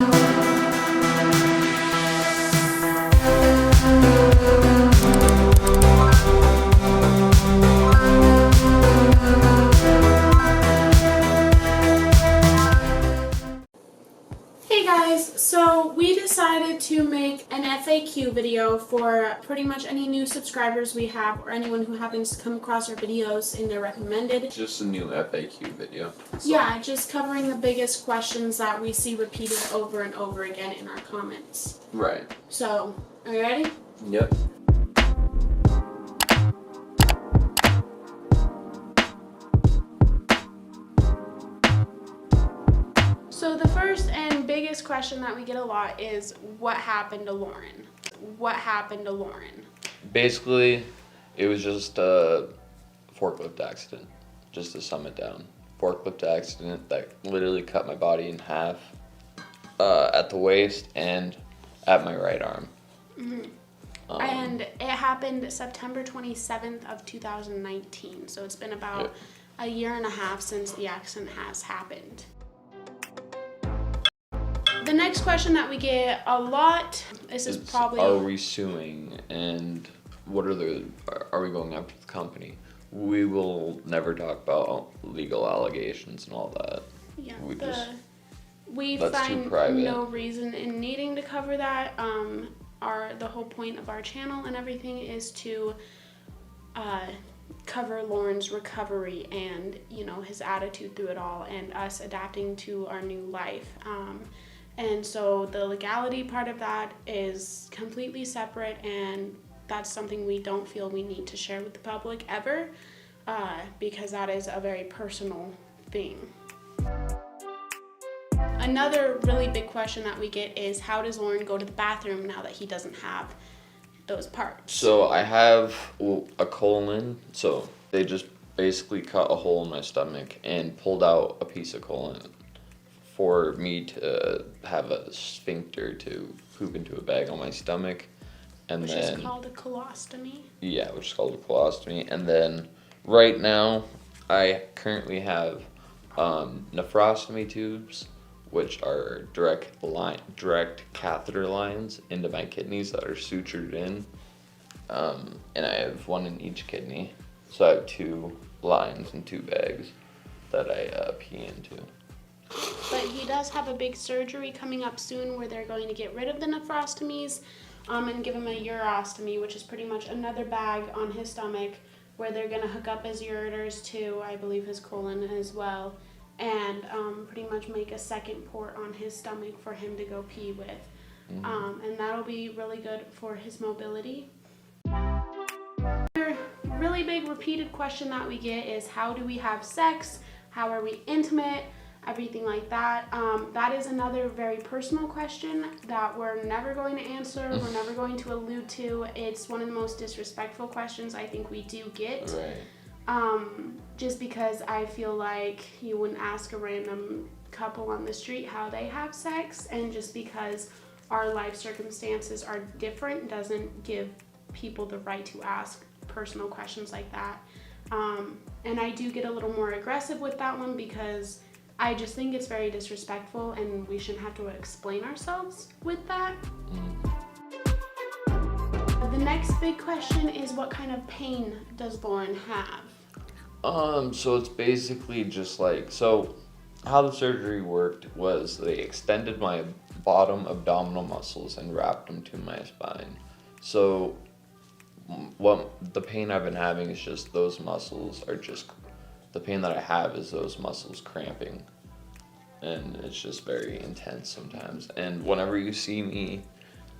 Hey guys, so we decided to make an FAQ video for pretty much any new subscribers we have or anyone who happens to come across our videos in their recommended. Just a new FAQ video. So. Yeah, just covering the biggest questions that we see repeated over and over again in our comments. Right. So, are you ready? Yep. So the first and biggest question that we get a lot is, what happened to Loren? What happened to Loren? Basically, it was just a forklift accident, just to sum it down. Forklift accident that literally cut my body in half at the waist and at my right arm. Mm-hmm. And it happened September 27th of 2019, so it's been about a year and a half since the accident has happened. The next question that we get a lot, is probably... Are we suing, and are we going after the company? We will never talk about legal allegations and all that. Yeah, we that's find too private. No reason in needing to cover that. The whole point of our channel and everything is to cover Loren's recovery and, you know, his attitude through it all and us adapting to our new life. And so the legality part of that is completely separate, and that's something we don't feel we need to share with the public ever, because that is a very personal thing. Another really big question that we get is, how does Loren go to the bathroom now that he doesn't have those parts? So I have a colon, so they just basically cut a hole in my stomach and pulled out a piece of colon for me to have a sphincter to poop into a bag on my stomach. Which is called a colostomy. Yeah, which is called a colostomy. And then right now, I currently have nephrostomy tubes, which are direct catheter lines into my kidneys that are sutured in. And I have one in each kidney. So I have 2 lines and 2 bags that I pee into. But he does have a big surgery coming up soon where they're going to get rid of the nephrostomies and give him a urostomy, which is pretty much another bag on his stomach where they're going to hook up his ureters to, I believe, his colon as well, and pretty much make a second port on his stomach for him to go pee with. Mm-hmm. And that'll be really good for his mobility. Another really big repeated question that we get is, how do we have sex? How are we intimate? Everything like that. That is another very personal question that we're never going to answer. We're never going to allude to. It's one of the most disrespectful questions I think we do get. Right. Just because I feel like you wouldn't ask a random couple on the street how they have sex, and just because our life circumstances are different doesn't give people the right to ask personal questions like that. And I do get a little more aggressive with that one because I just think it's very disrespectful, and we shouldn't have to explain ourselves with that. The next big question is, what kind of pain does Loren have? So it's basically just like, so how the surgery worked was they extended my bottom abdominal muscles and wrapped them to my spine. So what the pain I've been having is just those muscles are just, the pain that I have is those muscles cramping, and it's just very intense sometimes. And whenever you see me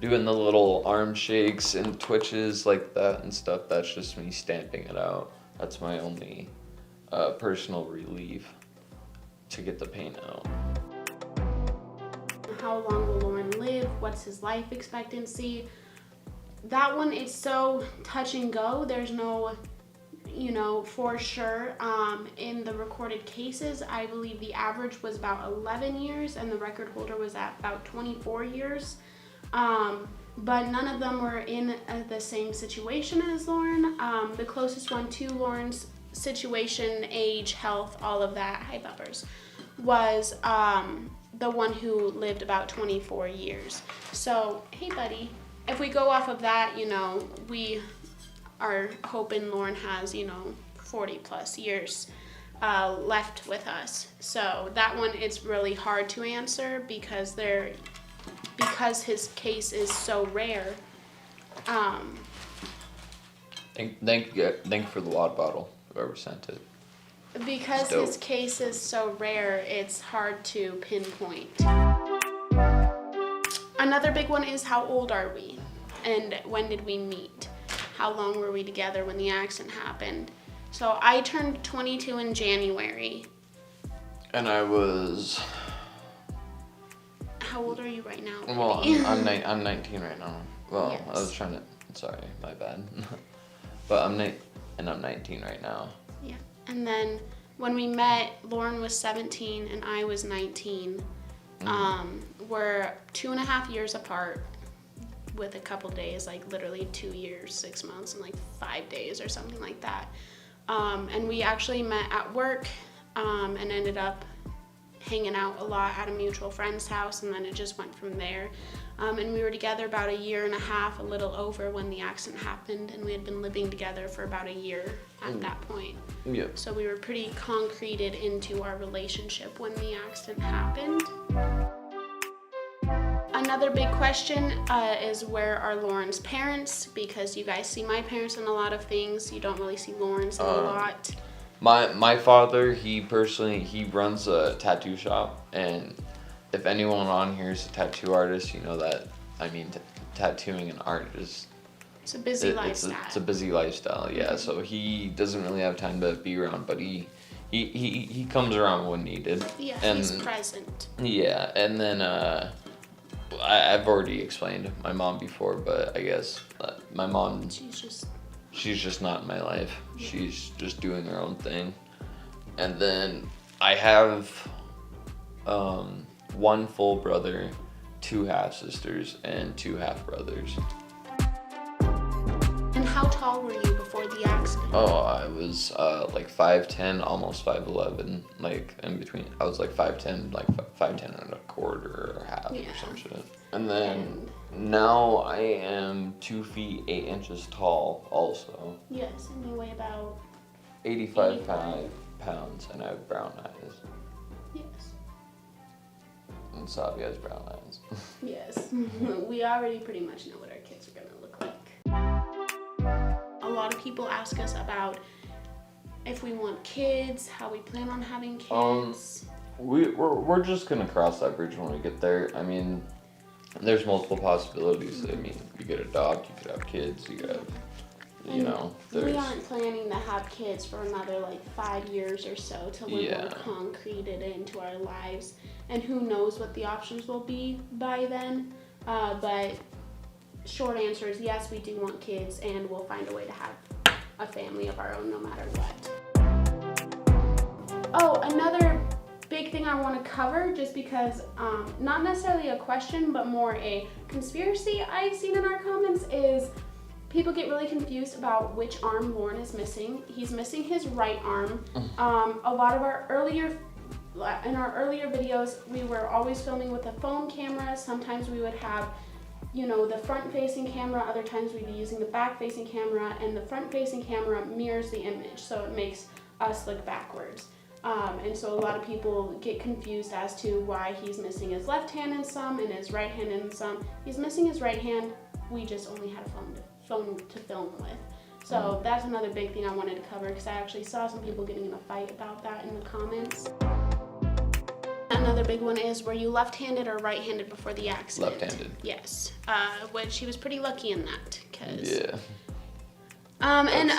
doing the little arm shakes and twitches like that and stuff, that's just me stamping it out. That's my only personal relief to get the pain out. How long will Loren live? What's his life expectancy? That one is so touch and go. There's no, you know, for sure. In the recorded cases, I believe the average was about 11 years and the record holder was at about 24 years. But none of them were in the same situation as Loren. The closest one to Loren's situation, age, health, all of that, hi bumpers, was the one who lived about 24 years. So, hey buddy, if we go off of that, we are hoping Loren has, 40 plus years left with us. So that one, it's really hard to answer because his case is so rare. Thank you for the water bottle, whoever sent it. Because his case is so rare, it's hard to pinpoint. Another big one is, how old are we? And when did we meet? How long were we together when the accident happened? So I turned 22 in January. And I was... How old are you right now? Well, I'm 19 right now. Well, yes. I was trying to... Sorry, my bad. But I'm 19 right now. Yeah. And then when we met, Loren was 17 and I was 19. We're 2.5 years apart with a couple days, like literally 2 years, 6 months, and like 5 days or something like that. And we actually met at work and ended up hanging out a lot at a mutual friend's house, and then it just went from there. And we were together about 1.5 years, a little over, when the accident happened, and we had been living together for about 1 year at that point. Yep. So we were pretty concreted into our relationship when the accident happened. Another big question is, where are Loren's parents? Because you guys see my parents in a lot of things. You don't really see Loren's in a lot. My father, he runs a tattoo shop, and if anyone on here is a tattoo artist, you know that, tattooing and art is... It's a busy lifestyle. It's a busy lifestyle, yeah. So he doesn't really have time to be around, but he comes around when needed. Yeah, and, he's present. Yeah, and then I've already explained my mom before, but I guess my mom... She's just not in my life. Yeah. She's just doing her own thing. And then I have 1 full brother, 2 half-sisters, and 2 half-brothers. And how tall were you before the accident? Oh, I was like 5'10", almost 5'11", like in between. I was like 5'10", like 5'10 and a quarter or half or some shit. And then now I am 2 feet 8 inches tall also. Yes, and you weigh about 85 pounds, and I have brown eyes. Yes. And SABIA has brown eyes. Yes. We already pretty much know what our kids are going to look like. A lot of people ask us about if we want kids, how we plan on having kids. We're just going to cross that bridge when we get there. There's multiple possibilities. You could adopt, you could have kids, you could have, we aren't planning to have kids for another 5 years or so till we're more concreted into our lives. And who knows what the options will be by then. But short answer is yes, we do want kids, and we'll find a way to have a family of our own no matter what. Oh, another big thing I want to cover, just because not necessarily a question but more a conspiracy I've seen in our comments, is people get really confused about which arm Loren is missing. He's missing his right arm. A lot of our earlier videos, we were always filming with a phone camera. Sometimes we would have the front-facing camera, other times we'd be using the back-facing camera, and the front-facing camera mirrors the image, so it makes us look backwards. And so a lot of people get confused as to why he's missing his left hand in some and his right hand in some. He's missing his right hand. We just only had a phone to film with. So that's another big thing I wanted to cover, because I actually saw some people getting in a fight about that in the comments. Another big one is, were you left-handed or right-handed before the accident? Left-handed. Yes, which he was pretty lucky in that, because... Yeah. And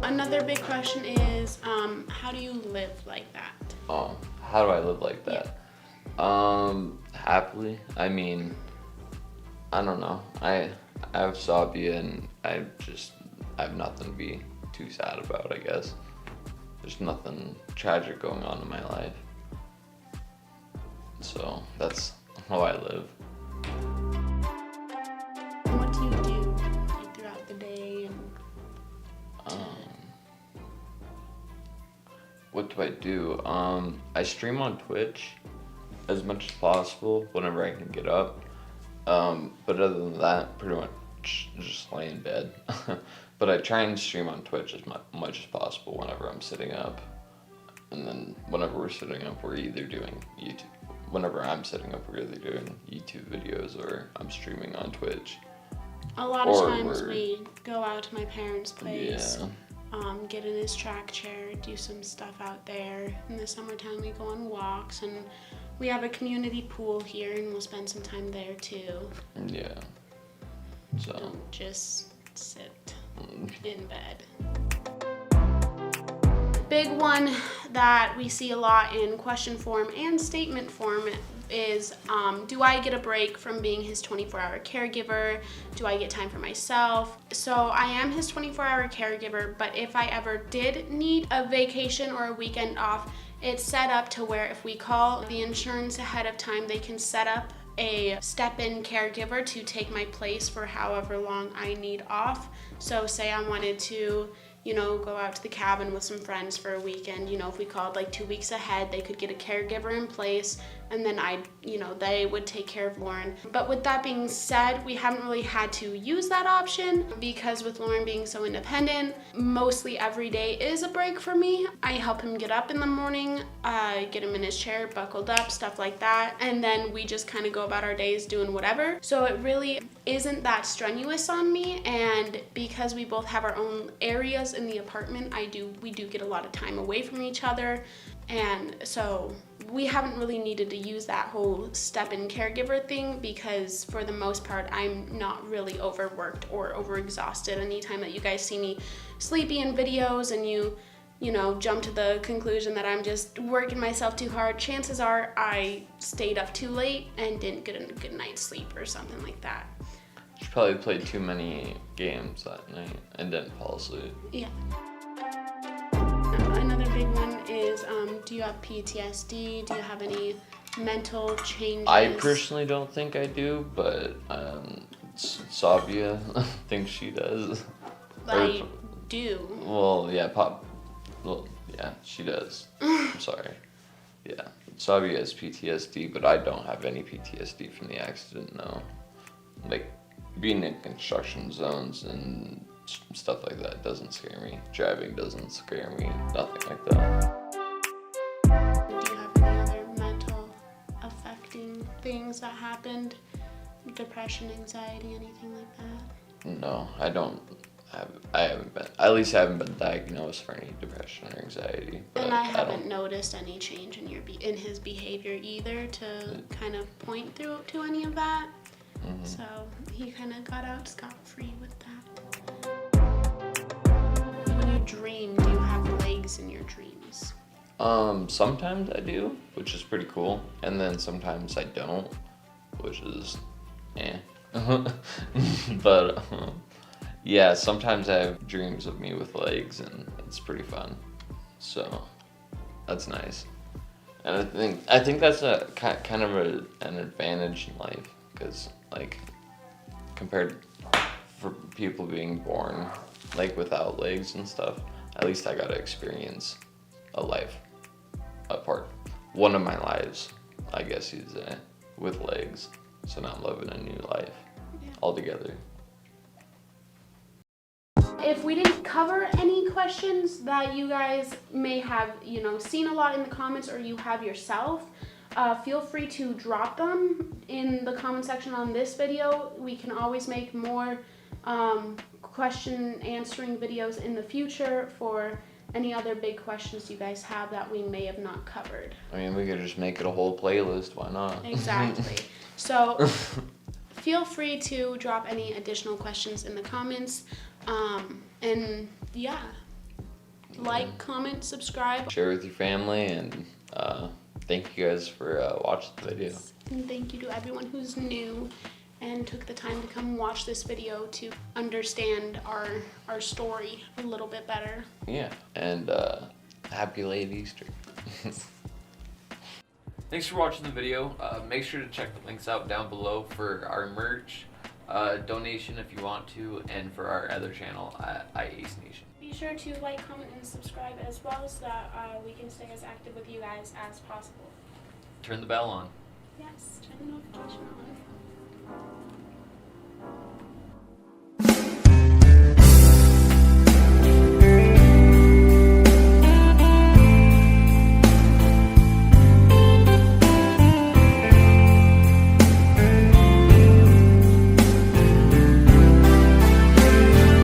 another big question is, how do you live like that? How do I live like that? Yeah. Happily. I don't know. I have SABIA, and I have nothing to be too sad about, I guess. There's nothing tragic going on in my life. So that's how I live. What do you do throughout the day? What do I do? I stream on Twitch as much as possible whenever I can get up. But other than that, pretty much just lay in bed. But I try and stream on Twitch as much as possible whenever I'm sitting up. And then whenever we're sitting up, we're either doing YouTube. Whenever I'm sitting up, we're either doing YouTube videos or I'm streaming on Twitch. A lot of times we go out to my parents' place, Yeah. Get in his track chair, do some stuff out there. In the summertime, we go on walks, and we have a community pool here, and we'll spend some time there too. Yeah. So. Don't just sit in bed. Big one that we see a lot in question form and statement form is, do I get a break from being his 24-hour caregiver? Do I get time for myself? So I am his 24-hour caregiver, but if I ever did need a vacation or a weekend off, it's set up to where if we call the insurance ahead of time, they can set up a step-in caregiver to take my place for however long I need off. So say I wanted to, go out to the cabin with some friends for a weekend, if we called like 2 weeks ahead, they could get a caregiver in place, and then they would take care of Loren. But with that being said, we haven't really had to use that option because with Loren being so independent, mostly every day is a break for me. I help him get up in the morning, get him in his chair, buckled up, stuff like that, and then we just kind of go about our days doing whatever. So it really isn't that strenuous on me, and because we both have our own areas in the apartment, we do get a lot of time away from each other, and so we haven't really needed to use that whole step-in caregiver thing because for the most part I'm not really overworked or overexhausted. Anytime that you guys see me sleepy in videos and you jump to the conclusion that I'm just working myself too hard, chances are I stayed up too late and didn't get a good night's sleep or something like that. She probably played too many games that night and didn't fall asleep. Yeah. Another big one is, do you have PTSD? Do you have any mental changes? I personally don't think I do, but SABIA thinks she does. I do. Well, yeah, she does. I'm sorry. Yeah, SABIA has PTSD, but I don't have any PTSD from the accident, no. Like, being in construction zones and stuff like that doesn't scare me. Driving doesn't scare me. Nothing like that. Do you have any other mental affecting things that happened? Depression, anxiety, anything like that? No, I haven't been diagnosed for any depression or anxiety. And I haven't noticed any change in his behavior either to kind of point to any of that. Mm-hmm. So he kind of got out scot-free with that. When you dream, do you have legs in your dreams? Sometimes I do, which is pretty cool, and then sometimes I don't, which is but yeah, sometimes I have dreams of me with legs, and it's pretty fun. So that's nice, and I think that's a kind of an advantage in life, because like compared for people being born like without legs and stuff, at least I got to experience a life one of my lives, I guess you'd say, with legs. So now I'm living a new life altogether. If we didn't cover any questions that you guys may have, seen a lot in the comments or you have yourself, feel free to drop them in the comment section on this video. We can always make more question answering videos in the future for any other big questions you guys have that we may have not covered. I mean, we could just make it a whole playlist, why not? Exactly. So feel free to drop any additional questions in the comments. And yeah, like, comment, subscribe. Share with your family, and thank you guys for watching the video. And thank you to everyone who's new and took the time to come watch this video to understand our story a little bit better. Yeah, and happy late Easter. Thanks for watching the video. Make sure to check the links out down below for our merch, donation if you want to, and for our other channel, Ace Nation. Be sure to like, comment, and subscribe as well so that we can stay as active with you guys as possible. Turn the bell on. Yes.